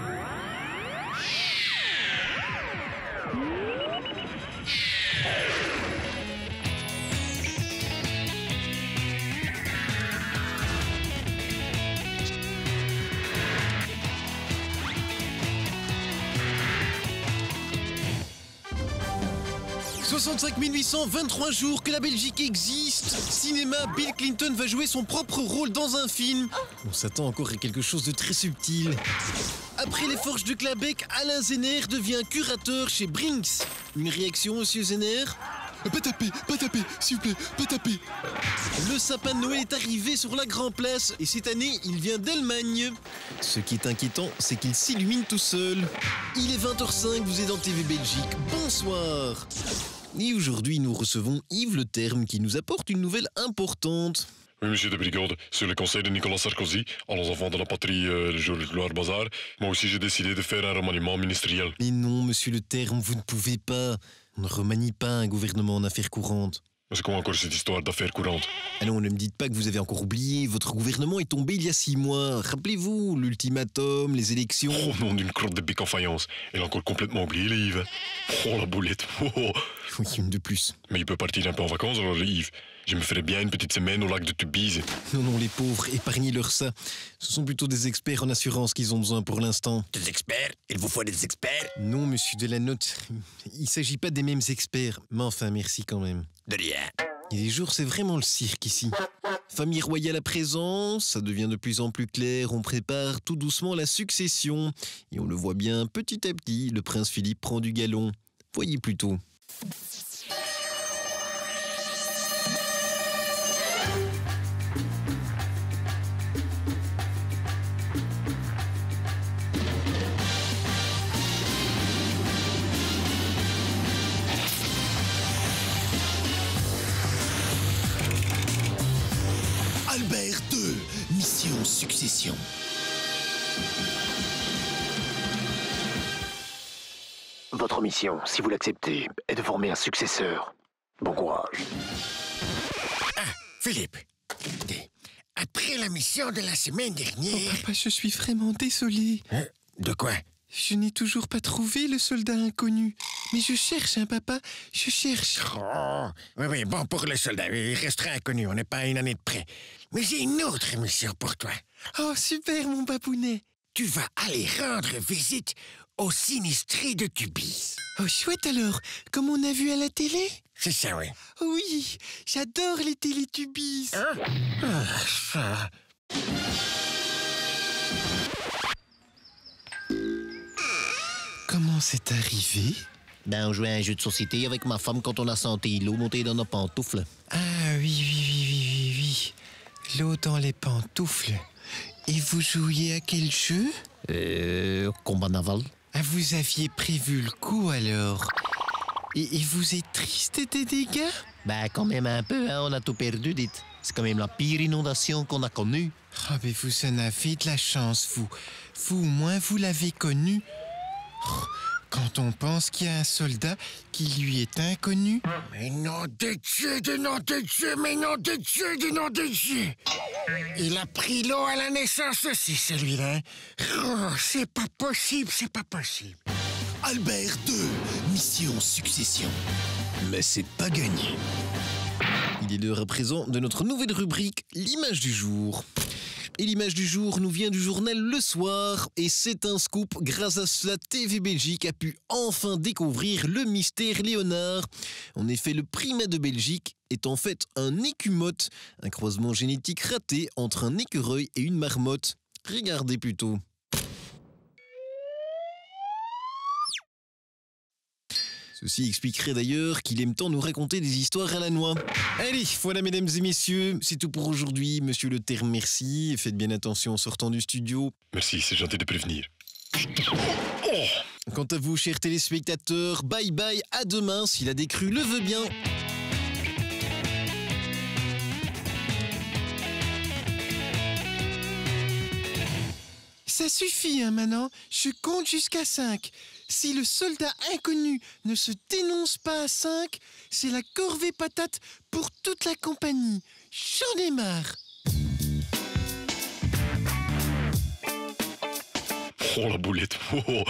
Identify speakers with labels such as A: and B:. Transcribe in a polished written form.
A: « 65 823 jours que la Belgique existe. Cinéma, Bill Clinton va jouer son propre rôle dans un film. On s'attend encore à quelque chose de très subtil. Après les forges de Clabec, Alain Zenner devient curateur chez Brinks. Une réaction, monsieur Zenner?
B: Pas taper, s'il vous plaît, pas taper.
A: Le sapin de Noël est arrivé sur la Grand Place et cette année, il vient d'Allemagne. Ce qui est inquiétant, c'est qu'il s'illumine tout seul. Il est 20h05, vous êtes dans TV Belgique. Bonsoir. Et aujourd'hui, nous recevons Yves Le Terme qui nous apporte une nouvelle importante.
C: Oui, monsieur de Brigade, sur le conseil de Nicolas Sarkozy, à nos enfants de la patrie, le jour de gloire bazar, moi aussi j'ai décidé de faire un remaniement ministériel.
A: Mais non, monsieur Le Terme, vous ne pouvez pas. On ne remanie pas un gouvernement en affaires courantes.
C: C'est quoi encore cette histoire d'affaires courantes?
A: Allons, ne me dites pas que vous avez encore oublié. Votre gouvernement est tombé il y a 6 mois. Rappelez-vous, l'ultimatum, les élections...
C: Oh non, d'une crotte de bic en faïence. Elle a encore complètement oublié, le Yves. Oh, la boulette. Oh.
A: Oui, une de plus.
C: Mais il peut partir un peu en vacances alors, le Yves. Je me ferais bien une petite semaine au lac de Tubize.
A: Non, les pauvres, épargnez-leur ça. Ce sont plutôt des experts en assurance qu'ils ont besoin pour l'instant.
D: Des experts? Il vous faut des experts?
A: Non, monsieur Delanotte, il ne s'agit pas des mêmes experts. Mais enfin, merci quand même.
D: De rien.
A: Et les jours, c'est vraiment le cirque ici. Famille royale à présent, ça devient de plus en plus clair. On prépare tout doucement la succession. Et on le voit bien, petit à petit, le prince Philippe prend du galon. Voyez plutôt.
D: Albert II, mission succession. Votre mission, si vous l'acceptez, est de former un successeur. Bon courage.
E: Ah, Philippe. Après la mission de la semaine dernière...
B: Oh, papa, je suis vraiment désolé.
E: De quoi?
B: Je n'ai toujours pas trouvé le soldat inconnu. Mais je cherche, hein, papa, je cherche.
E: Oh, oui, bon, pour le soldat, il restera inconnu, on n'est pas à une année de près. Mais j'ai une autre mission pour toi.
B: Oh, super, mon babounet.
E: Tu vas aller rendre visite aux sinistrés de Tubize.
B: Oh, chouette alors, comme on a vu à la télé?
E: C'est ça, oui.
B: Oui, j'adore les télétubies.
E: Hein? Ça...
B: Comment c'est arrivé?
A: Ben, on jouait à un jeu de société avec ma femme quand on a senti l'eau monter dans nos pantoufles.
B: Ah oui. L'eau dans les pantoufles. Et vous jouiez à quel jeu?
A: Combat naval.
B: Ah, vous aviez prévu le coup alors. Et vous êtes triste des dégâts?
A: Ben, quand même un peu, hein, on a tout perdu, dites. C'est quand même la pire inondation qu'on a connue.
B: Ah, mais vous en avez de la chance, vous. Vous, au moins, vous l'avez connu. Oh, quand on pense qu'il y a un soldat qui lui est inconnu.
E: Mais nom de Dieu, de nom de Dieu, mais nom de Dieu, de nom de Dieu. Il a pris l'eau à la naissance aussi, celui-là. Oh, c'est pas possible, c'est pas possible.
D: Albert II, mission succession. Mais c'est pas gagné.
A: Il est l'heure à présent de notre nouvelle rubrique, l'image du jour. Et l'image du jour nous vient du journal Le Soir. Et c'est un scoop, grâce à cela, TV Belgique a pu enfin découvrir le mystère Léonard. En effet, le primat de Belgique est en fait un écumote, un croisement génétique raté entre un écureuil et une marmotte. Regardez plutôt. Ceci expliquerait d'ailleurs qu'il aime tant nous raconter des histoires à la noix. Allez, voilà mesdames et messieurs, c'est tout pour aujourd'hui. Monsieur Le Terme, merci. Faites bien attention en sortant du studio.
C: Merci, c'est gentil de prévenir.
A: Quant à vous, chers téléspectateurs, bye bye, à demain si la décrue le veut bien.
B: Ça suffit, hein, maintenant. Je compte jusqu'à 5. Si le soldat inconnu ne se dénonce pas à 5, c'est la corvée patate pour toute la compagnie. J'en ai marre.
C: Oh, la boulette. Oh,